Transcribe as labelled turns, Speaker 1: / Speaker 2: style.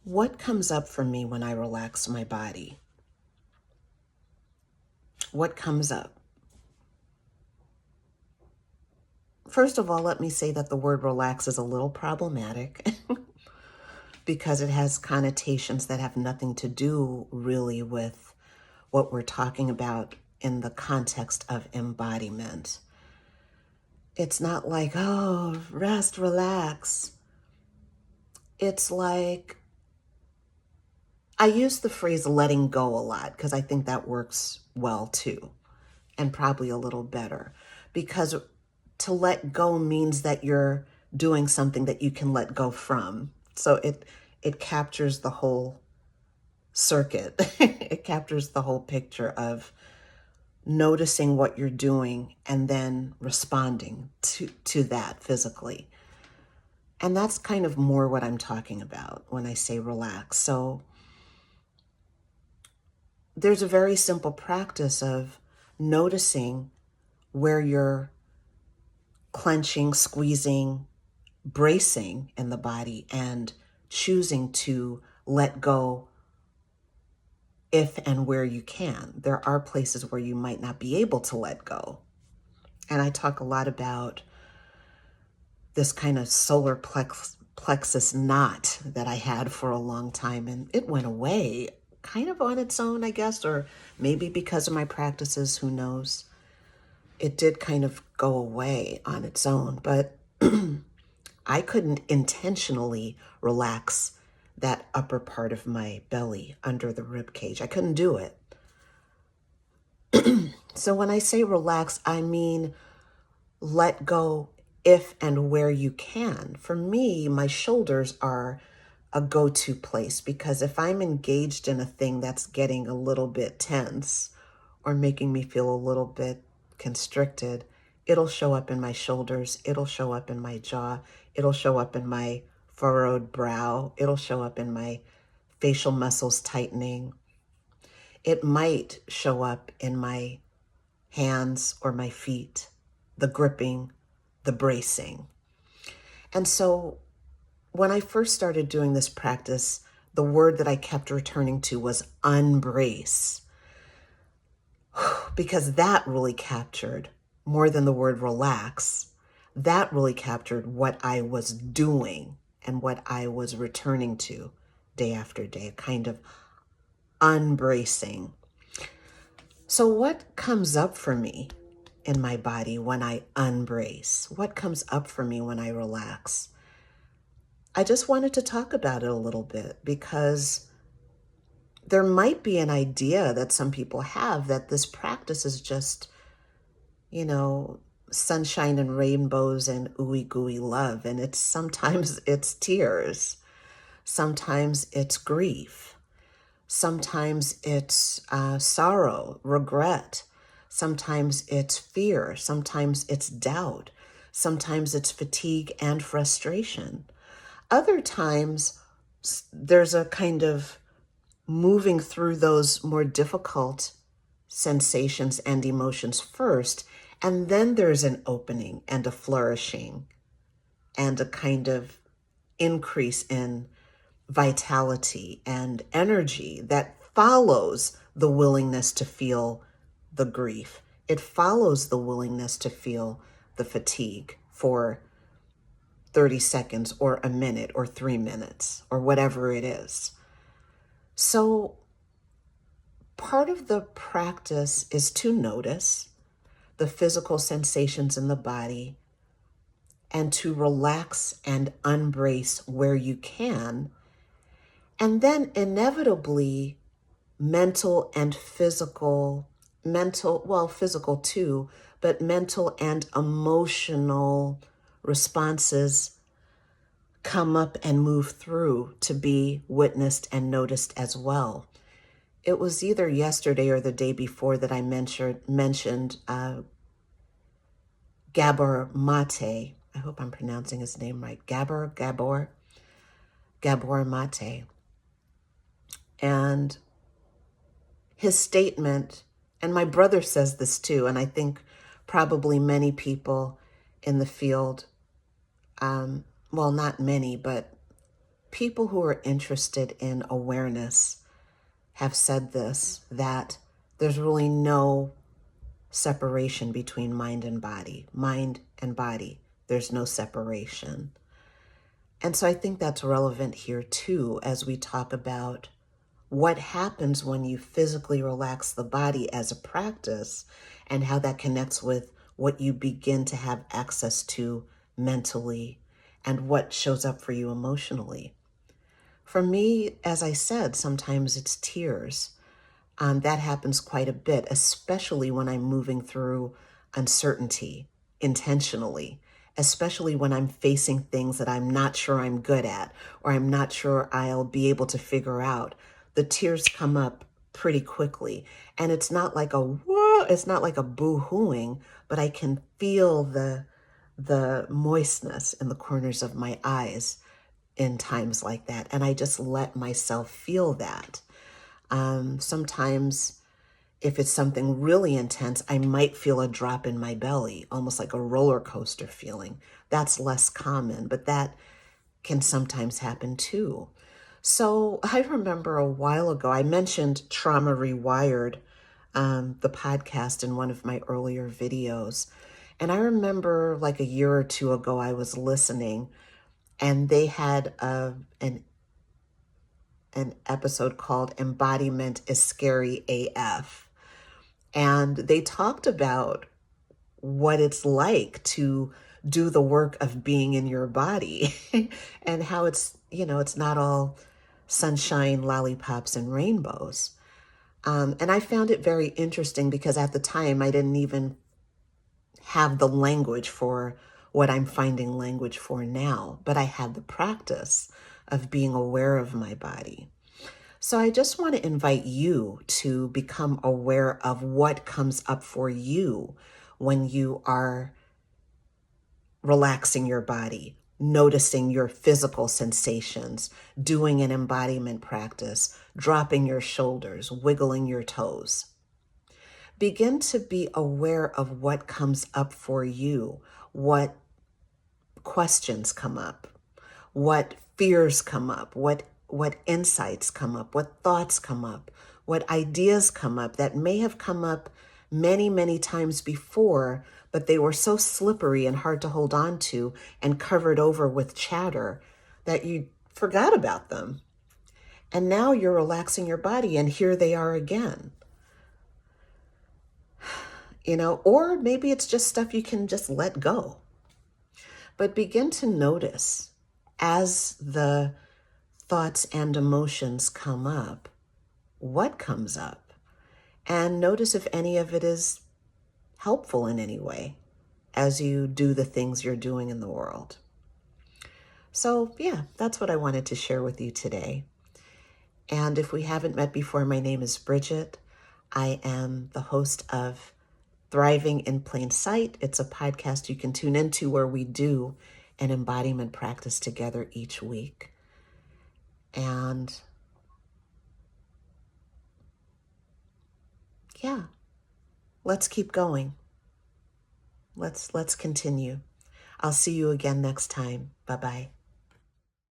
Speaker 1: What comes up for me when I relax my body? What comes up? First of all, let me say that the word relax is a little problematic because it has connotations that have nothing to do really with what we're talking about in the context of embodiment. It's not like, oh, rest, relax. It's like, I use the phrase letting go a lot because I think that works well too, and probably a little better, because to let go means that you're doing something that you can let go from. So it captures the whole circuit. It captures the whole picture of noticing what you're doing and then responding to that physically. And that's kind of more what I'm talking about when I say relax. So there's a very simple practice of noticing where you're clenching, squeezing, bracing in the body, and choosing to let go if and where you can. There are places where you might not be able to let go. And I talk a lot about this kind of solar plexus knot that I had for a long time, and it went away kind of on its own, I guess, or maybe because of my practices, who knows. It did kind of go away on its own, but I couldn't intentionally relax that upper part of my belly under the rib cage. I couldn't do it. So when I say relax, I mean let go if and where you can. For me, my shoulders are a go-to place because if I'm engaged in a thing that's getting a little bit tense or making me feel a little bit constricted, it'll show up in my shoulders, it'll show up in my jaw, it'll show up in my furrowed brow, it'll show up in my facial muscles tightening. It might show up in my hands or my feet, the gripping, the bracing. And so when I first started doing this practice, the word that I kept returning to was unbrace, because that really captured, more than the word relax, that really captured what I was doing and what I was returning to day after day, kind of unbracing. So what comes up for me in my body when I unbrace? What comes up for me when I relax? I just wanted to talk about it a little bit because there might be an idea that some people have that this practice is just, sunshine and rainbows and ooey gooey love. And sometimes it's tears. Sometimes it's grief. Sometimes it's sorrow, regret. Sometimes it's fear. Sometimes it's doubt. Sometimes it's fatigue and frustration. Other times there's a kind of moving through those more difficult sensations and emotions first, and then there's an opening and a flourishing and a kind of increase in vitality and energy that follows the willingness to feel the grief. It follows the willingness to feel the fatigue for 30 seconds or a minute or 3 minutes or whatever it is. So part of the practice is to notice the physical sensations in the body and to relax and unbrace where you can. And then inevitably, physical too, but mental and emotional responses come up and move through to be witnessed and noticed as well. It was either yesterday or the day before that I mentioned Gabor Mate. I hope I'm pronouncing his name right. Gabor Mate. And his statement, and my brother says this too, and I think probably many people in the field, well, not many, but People who are interested in awareness have said this, that there's really no separation between mind and body. Mind and body, there's no separation. And so I think that's relevant here too, as we talk about what happens when you physically relax the body as a practice and how that connects with what you begin to have access to mentally and what shows up for you emotionally. For me, as I said, sometimes it's tears. That happens quite a bit, especially when I'm moving through uncertainty intentionally, especially when I'm facing things that I'm not sure I'm good at or I'm not sure I'll be able to figure out. The tears come up pretty quickly. And it's not like a whoa, it's not like a boo-hooing, but I can feel the moistness in the corners of my eyes in times like that. And I just let myself feel that. Sometimes if it's something really intense, I might feel a drop in my belly, almost like a roller coaster feeling. That's less common, but that can sometimes happen too. So I remember a while ago, I mentioned Trauma Rewired, the podcast in one of my earlier videos. And I remember like a year or two ago, I was listening and they had an episode called Embodiment is Scary AF. And they talked about what it's like to do the work of being in your body and how it's not all sunshine, lollipops, and rainbows. And I found it very interesting because at the time I didn't even have the language for what I'm finding language for now, but I had the practice of being aware of my body. So I just want to invite you to become aware of what comes up for you when you are relaxing your body, noticing your physical sensations, doing an embodiment practice, dropping your shoulders, wiggling your toes. Begin to be aware of what comes up for you, what questions come up, what fears come up, what insights come up, what thoughts come up, what ideas come up that may have come up many, many times before, but they were so slippery and hard to hold on to and covered over with chatter that you forgot about them. And now you're relaxing your body and here they are again. Or maybe it's just stuff you can just let go. But begin to notice as the thoughts and emotions come up, what comes up, and notice if any of it is helpful in any way as you do the things you're doing in the world. So yeah, that's what I wanted to share with you today. And if we haven't met before, my name is Bridget. I am the host of Thriving in Plain Sight. It's a podcast you can tune into where we do an embodiment practice together each week. And yeah, let's keep going. Let's continue. I'll see you again next time. Bye-bye.